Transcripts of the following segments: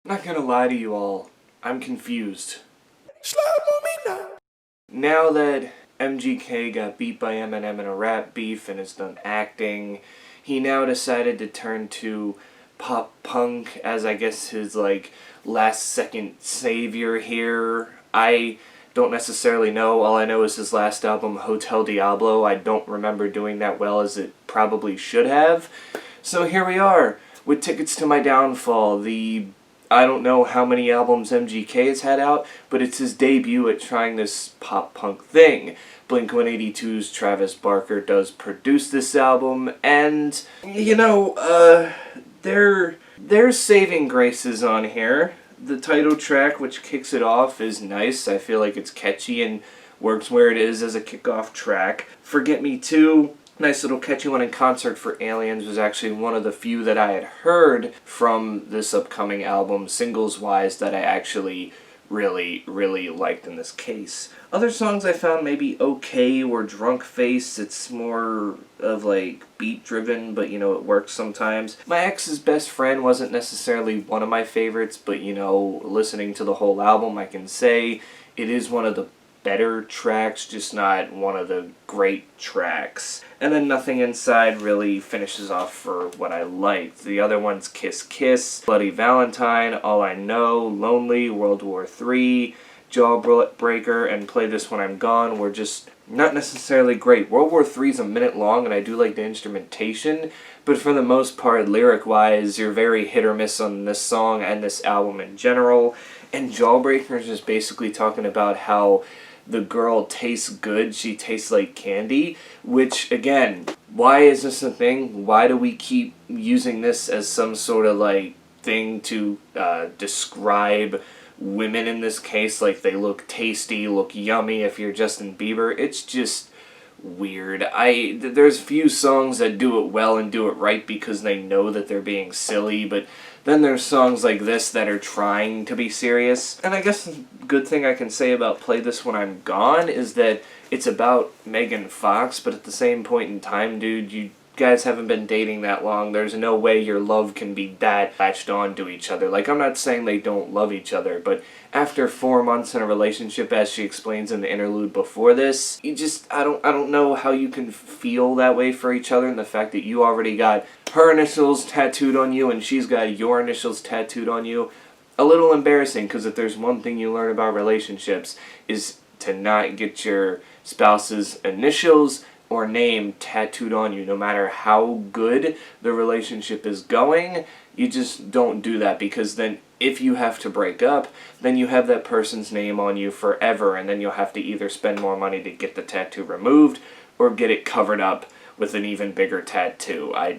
Not gonna lie to you all, I'm confused. Now that MGK got beat by Eminem in a rap beef and is done acting, he now decided to turn to pop punk as I guess his last second savior here. I don't necessarily know. All I know is his last album, Hotel Diablo. I don't remember doing that well as it probably should have. So here we are with Tickets to My Downfall, I don't know how many albums MGK has had out, but it's his debut at trying this pop-punk thing. Blink-182's Travis Barker does produce this album, and, there's saving graces on here. The title track, which kicks it off, is nice. I feel like it's catchy and works where it is as a kickoff track. Forget Me Too, nice little catchy one, in Concert for Aliens was actually one of the few that I had heard from this upcoming album, singles-wise, that I actually really, really liked in this case. Other songs I found maybe okay were Drunk Face. It's more of beat-driven, but it works sometimes. My Ex's Best Friend wasn't necessarily one of my favorites, but listening to the whole album, I can say it is one of the better tracks, just not one of the great tracks. And then Nothing Inside really finishes off for what I liked. The other ones, Kiss Kiss, Bloody Valentine, All I Know, Lonely, World War III, Jawbreaker, and Play This When I'm Gone were just not necessarily great. World War III is a minute long, and I do like the instrumentation, but for the most part, lyric-wise, you're very hit or miss on this song and this album in general. And Jawbreaker is just basically talking about how the girl tastes good, she tastes like candy, which, again, why is this a thing? Why do we keep using this as some sort of, thing to describe women in this case? Like, they look tasty, look yummy if you're Justin Bieber. It's just weird. There's few songs that do it well and do it right because they know that they're being silly, but then there's songs like this that are trying to be serious. And I guess the good thing I can say about Play This When I'm Gone is that it's about Megan Fox, but at the same point in time, dude, you guys haven't been dating that long. There's no way your love can be that latched on to each other. I'm not saying they don't love each other, but after 4 months in a relationship, as she explains in the interlude before this, I don't know how you can feel that way for each other, and the fact that you already got her initials tattooed on you and she's got your initials tattooed on you. A little embarrassing, because if there's one thing you learn about relationships is to not get your spouse's initials or name tattooed on you. No matter how good the relationship is going, you just don't do that, because then if you have to break up, then you have that person's name on you forever, and then you'll have to either spend more money to get the tattoo removed or get it covered up with an even bigger tattoo. I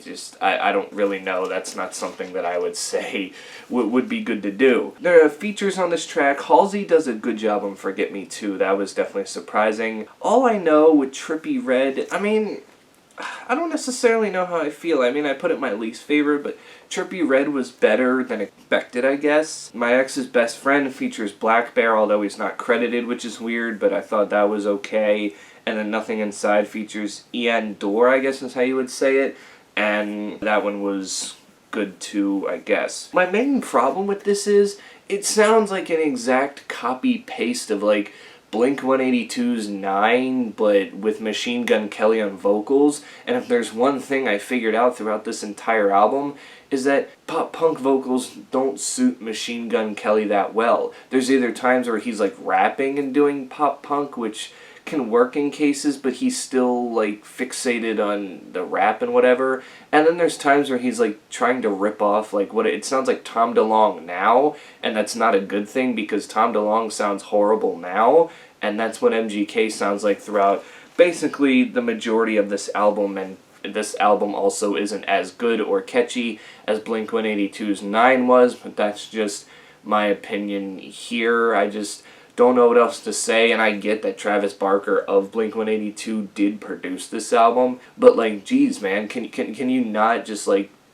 don't really know. That's not something that I would say would be good to do. There are features on this track. Halsey does a good job on Forget Me Too. That was definitely surprising. All I Know with Trippie Redd, I don't necessarily know how I feel. I put it my least favorite, but Trippie Redd was better than expected, I guess. My Ex's Best Friend features Black Bear, although he's not credited, which is weird, but I thought that was okay. And then Nothing Inside features Ian Dorr, I guess is how you would say it, and that one was good too, I guess. My main problem with this is, it sounds like an exact copy-paste of, Blink-182's 9, but with Machine Gun Kelly on vocals, and if there's one thing I figured out throughout this entire album, is that pop-punk vocals don't suit Machine Gun Kelly that well. There's either times where he's, rapping and doing pop-punk, which can work in cases, but he's still fixated on the rap and whatever, and then there's times where he's trying to rip off what it sounds like Tom DeLonge now, and that's not a good thing because Tom DeLonge sounds horrible now, and that's what MGK sounds like throughout basically the majority of this album. And this album also isn't as good or catchy as Blink-182's 9 was, but that's just my opinion here. I just don't know what else to say, and I get that Travis Barker of Blink-182 did produce this album, but geez, man, can you not just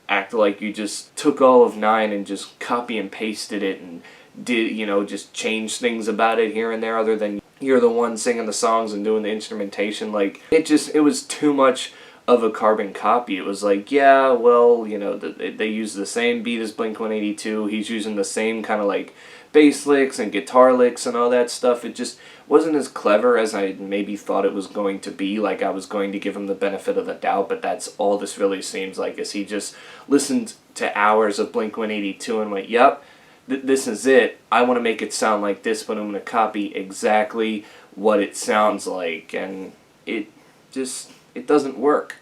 act like you just took all of 9 and just copy and pasted it and did, just change things about it here and there, other than you're the one singing the songs and doing the instrumentation? It was too much of a carbon copy. It was like, yeah, well, you know, they use the same beat as Blink-182. He's using the same kind of like bass licks and guitar licks and all that stuff. It just wasn't as clever as I maybe thought it was going to be. Like I was going to give him the benefit of the doubt, but that's all this really seems like, is he just listened to hours of Blink-182 and went, yep, this is it. I want to make it sound like this, but I'm going to copy exactly what it sounds like. And it doesn't work.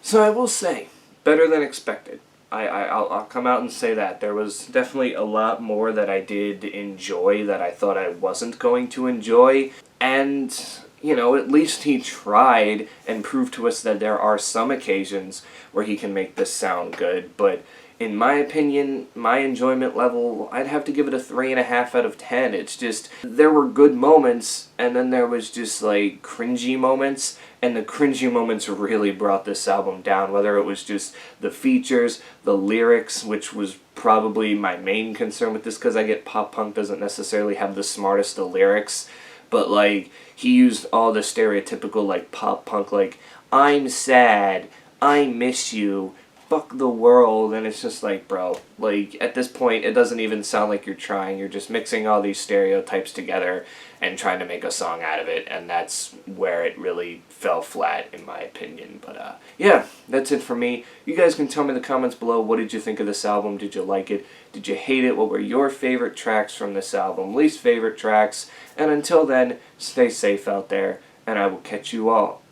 So I will say, better than expected. I'll come out and say that. There was definitely a lot more that I did enjoy that I thought I wasn't going to enjoy. And, you know, at least he tried and proved to us that there are some occasions where he can make this sound good. But in my opinion, my enjoyment level, I'd have to give it a 3.5 out of 10. It's just, there were good moments, and then there was just like cringy moments, and the cringy moments really brought this album down, whether it was just the features, the lyrics, which was probably my main concern with this, because I get pop punk doesn't necessarily have the smartest of lyrics, but like, he used all the stereotypical like pop punk, like, I'm sad, I miss you, fuck the world, and it's just like, bro, like, at this point, it doesn't even sound like you're trying. You're just mixing all these stereotypes together and trying to make a song out of it, and that's where it really fell flat, in my opinion. But, yeah, that's it for me. You guys can tell me in the comments below, what did you think of this album? Did you like it? Did you hate it? What were your favorite tracks from this album? Least favorite tracks? And until then, stay safe out there, and I will catch you all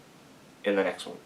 in the next one.